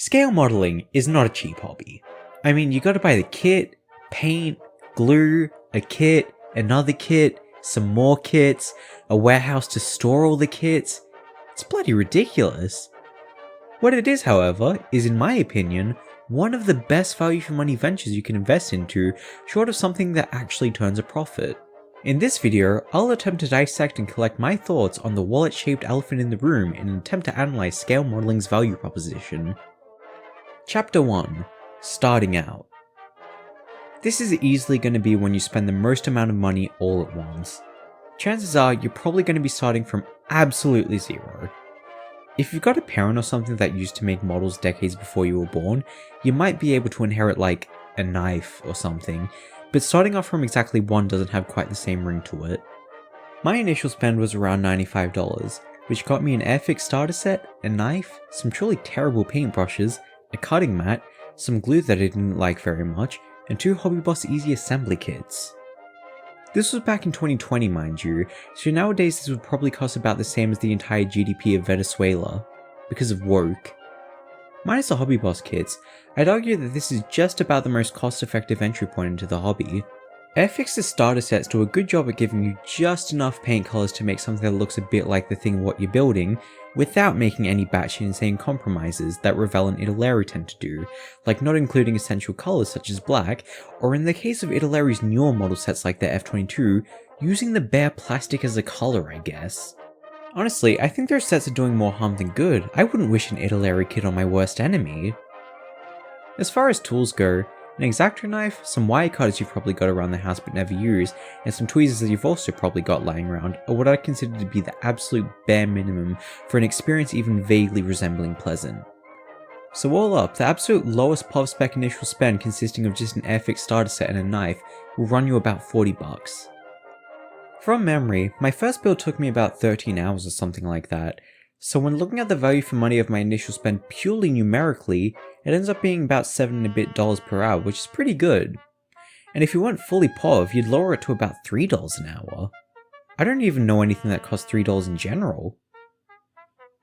Scale modelling is not a cheap hobby. I mean, you gotta buy the kit, paint, glue, a kit, another kit, some more kits, a warehouse to store all the kits. It's bloody ridiculous. What it is, however, is in my opinion, one of the best value for money ventures you can invest into, short of something that actually turns a profit. In this video, I'll attempt to dissect and collect my thoughts on the wallet-shaped elephant in the room in an attempt to analyze scale modeling's value proposition. Chapter 1. Starting out. This is easily going to be when you spend the most amount of money all at once. Chances are you're probably going to be starting from absolutely zero. If you've got a parent or something that used to make models decades before you were born, you might be able to inherit like a knife or something, but starting off from exactly one doesn't have quite the same ring to it. My initial spend was around $95, which got me an Airfix starter set, a knife, some truly terrible paintbrushes, a cutting mat, some glue that I didn't like very much, and 2 Hobby Boss Easy assembly kits. This was back in 2020, mind you, so nowadays this would probably cost about the same as the entire GDP of Venezuela, because of woke. Minus the Hobby Boss kits, I'd argue that this is just about the most cost-effective entry point into the hobby. Airfix's starter sets do a good job at giving you just enough paint colours to make something that looks a bit like the thing what you're building, without making any batshit insane compromises that Revell and Italeri tend to do, like not including essential colours such as black, or in the case of Italeri's newer model sets like the F22, using the bare plastic as a colour, I guess. Honestly, I think their sets are doing more harm than good. I wouldn't wish an Italeri kit on my worst enemy. As far as tools go, an X-Acto knife, some wire cutters you've probably got around the house but never use, and some tweezers that you've also probably got lying around are what I consider to be the absolute bare minimum for an experience even vaguely resembling pleasant. So all up, the absolute lowest POV spec initial spend consisting of just an Airfix starter set and a knife will run you about $40. From memory, my first build took me about 13 hours or something like that, so when looking at the value for money of my initial spend purely numerically, it ends up being about $7 and a bit per hour, which is pretty good. And if you went fully POV, you'd lower it to about $3 an hour. I don't even know anything that costs $3 in general.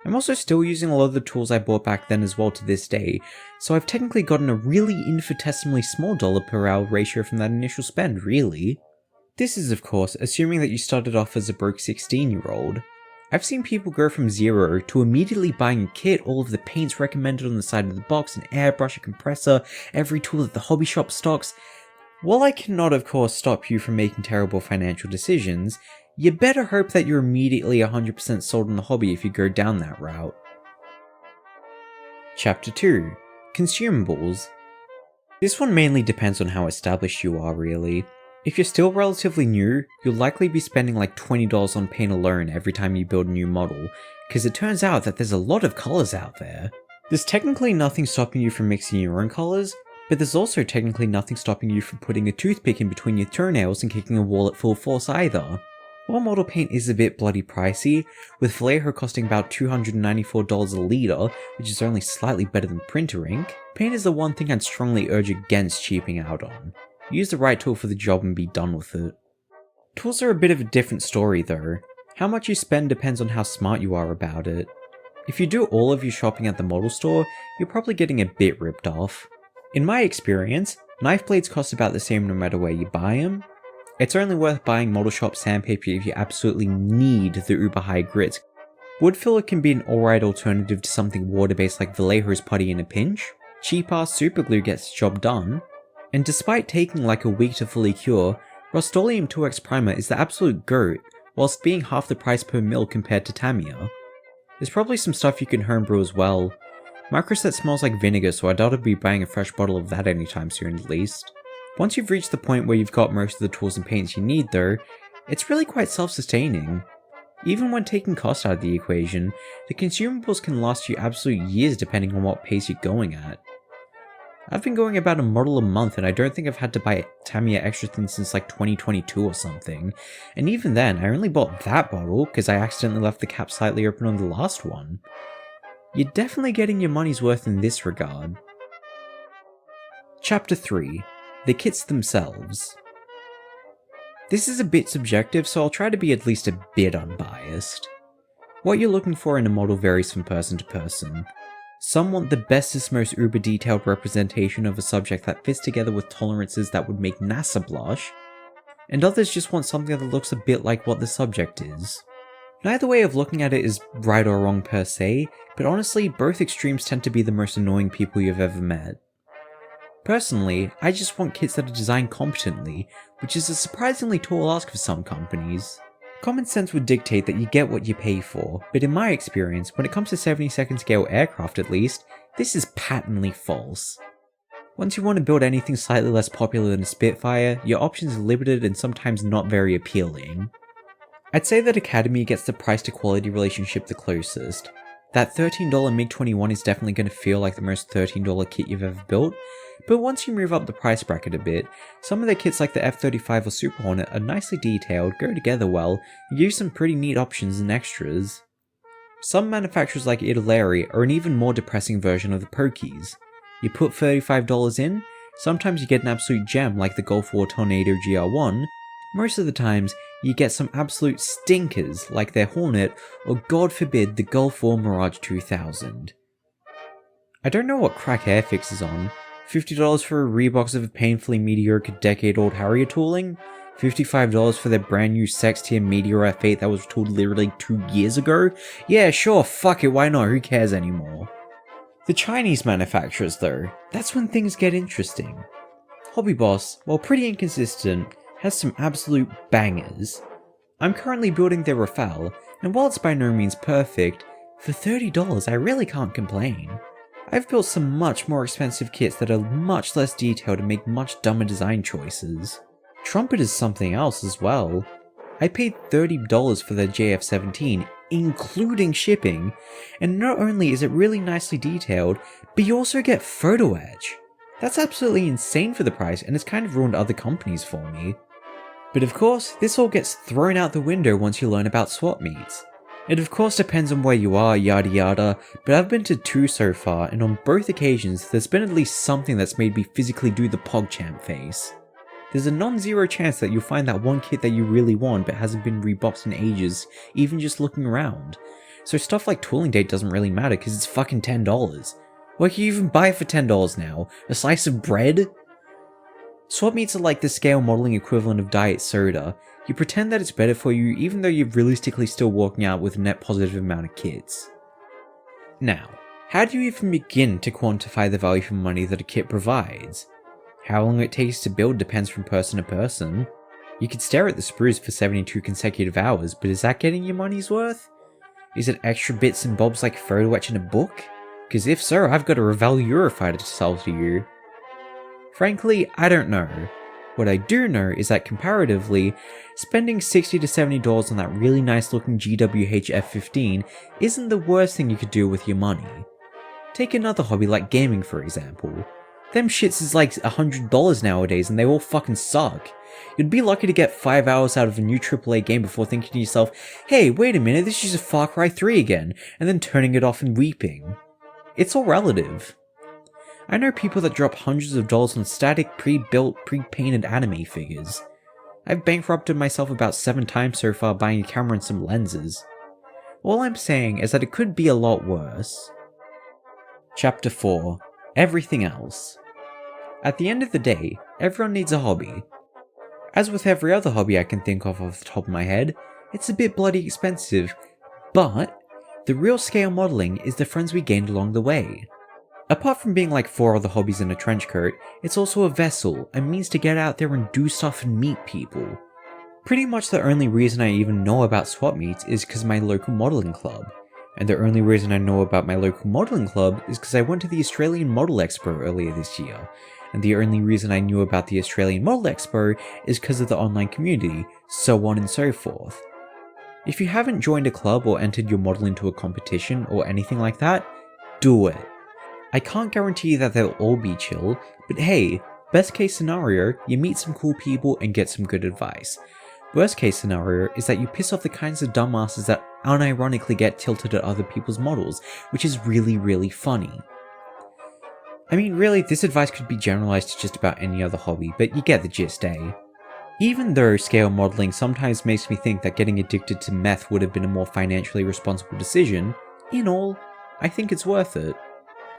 I'm also still using a lot of the tools I bought back then as well to this day, so I've technically gotten a really infinitesimally small dollar per hour ratio from that initial spend, really. This is of course assuming that you started off as a broke 16-year-old. I've seen people go from zero to immediately buying a kit, all of the paints recommended on the side of the box, an airbrush, a compressor, every tool that the hobby shop stocks. While I cannot of course stop you from making terrible financial decisions, you better hope that you're immediately 100% sold on the hobby if you go down that route. Chapter 2. Consumables. This one mainly depends on how established you are, really. If you're still relatively new, you'll likely be spending like $20 on paint alone every time you build a new model, because it turns out that there's a lot of colours out there. There's technically nothing stopping you from mixing your own colours, but there's also technically nothing stopping you from putting a toothpick in between your toenails and kicking a wall at full force either. While model paint is a bit bloody pricey, with Vallejo costing about $294 a litre, which is only slightly better than printer ink, paint is the one thing I'd strongly urge against cheaping out on. Use the right tool for the job and be done with it. Tools are a bit of a different story though. How much you spend depends on how smart you are about it. If you do all of your shopping at the model store, you're probably getting a bit ripped off. In my experience, knife blades cost about the same no matter where you buy them. It's only worth buying model shop sandpaper if you absolutely need the uber high grit. Wood filler can be an alright alternative to something water-based like Vallejo's putty in a pinch. Cheap ass super glue gets the job done. And despite taking like a week to fully cure, Rust-Oleum 2X Primer is the absolute GOAT, whilst being half the price per mil compared to Tamiya. There's probably some stuff you can homebrew as well. Microset smells like vinegar, so I doubt I'd be buying a fresh bottle of that anytime soon at least. Once you've reached the point where you've got most of the tools and paints you need though, it's really quite self-sustaining. Even when taking cost out of the equation, the consumables can last you absolute years depending on what pace you're going at. I've been going about a model a month and I don't think I've had to buy Tamiya extra thin since like 2022 or something, and even then I only bought that bottle because I accidentally left the cap slightly open on the last one. You're definitely getting your money's worth in this regard. Chapter 3. The kits themselves. This is a bit subjective, so I'll try to be at least a bit unbiased. What you're looking for in a model varies from person to person. Some want the bestest, most uber detailed representation of a subject that fits together with tolerances that would make NASA blush, and others just want something that looks a bit like what the subject is. Neither way of looking at it is right or wrong per se, but honestly, both extremes tend to be the most annoying people you've ever met. Personally, I just want kits that are designed competently, which is a surprisingly tall ask for some companies. Common sense would dictate that you get what you pay for, but in my experience, when it comes to 72nd scale aircraft at least, this is patently false. Once you want to build anything slightly less popular than a Spitfire, your options are limited and sometimes not very appealing. I'd say that Academy gets the price to quality relationship the closest. That $13 MiG-21 is definitely going to feel like the most $13 kit you've ever built, but once you move up the price bracket a bit, some of their kits like the F-35 or Super Hornet are nicely detailed, go together well, and give you some pretty neat options and extras. Some manufacturers like Italeri are an even more depressing version of the Pokies. You put $35 in, sometimes you get an absolute gem like the Gulf War Tornado GR1, most of the times you get some absolute stinkers like their Hornet or god forbid the Gulf War Mirage 2000. I don't know what crack Airfix is on. $50 for a rebox of a painfully mediocre decade-old Harrier tooling? $55 for their brand new sex tier Meteor F8 that was tooled literally 2 years ago? Yeah, sure, fuck it, why not, who cares anymore? The Chinese manufacturers though, that's when things get interesting. Hobby Boss, while pretty inconsistent, has some absolute bangers. I'm currently building their Rafale, and while it's by no means perfect, for $30 I really can't complain. I've built some much more expensive kits that are much less detailed and make much dumber design choices. Trumpet is something else as well. I paid $30 for their JF-17, including shipping, and not only is it really nicely detailed, but you also get photo etch. That's absolutely insane for the price, and it's kind of ruined other companies for me. But of course, this all gets thrown out the window once you learn about swap meets. It of course depends on where you are, yada yada, but I've been to 2 so far, and on both occasions there's been at least something that's made me physically do the PogChamp face. There's a non-zero chance that you'll find that one kit that you really want but hasn't been reboxed in ages, even just looking around. So stuff like tooling date doesn't really matter because it's fucking $10. What can you even buy for $10 now? A slice of bread? Swap meets are like the scale modeling equivalent of diet soda. You pretend that it's better for you even though you're realistically still walking out with a net positive amount of kits. Now, how do you even begin to quantify the value for money that a kit provides? How long it takes to build depends from person to person. You could stare at the sprues for 72 consecutive hours, but is that getting your money's worth? Is it extra bits and bobs like photo etch in a book? Because if so, I've got a Revell Eurofighter to sell to you. Frankly, I don't know. What I do know is that comparatively, spending $60 to $70 on that really nice looking GWH F-15 isn't the worst thing you could do with your money. Take another hobby like gaming for example. Them shits is like $100 nowadays and they all fucking suck. You'd be lucky to get 5 hours out of a new AAA game before thinking to yourself, hey, wait a minute, this is just Far Cry 3 again, and then turning it off and weeping. It's all relative. I know people that drop hundreds of dollars on static, pre-built, pre-painted anime figures. I've bankrupted myself about 7 times so far buying a camera and some lenses. All I'm saying is that it could be a lot worse. Chapter 4. Everything else. At the end of the day, everyone needs a hobby. As with every other hobby I can think of off the top of my head, it's a bit bloody expensive, but the real scale modelling is the friends we gained along the way. Apart from being like 4 other hobbies in a trench coat, it's also a vessel, a means to get out there and do stuff and meet people. Pretty much the only reason I even know about swap meets is because of my local modelling club. And the only reason I know about my local modelling club is because I went to the Australian Model Expo earlier this year. And the only reason I knew about the Australian Model Expo is because of the online community, so on and so forth. If you haven't joined a club or entered your model into a competition or anything like that, do it. I can't guarantee that they'll all be chill, but hey, best case scenario, you meet some cool people and get some good advice. Worst case scenario is that you piss off the kinds of dumbasses that unironically get tilted at other people's models, which is really, really funny. I mean, really, this advice could be generalized to just about any other hobby, but you get the gist, eh? Even though scale modeling sometimes makes me think that getting addicted to meth would have been a more financially responsible decision, in all, I think it's worth it.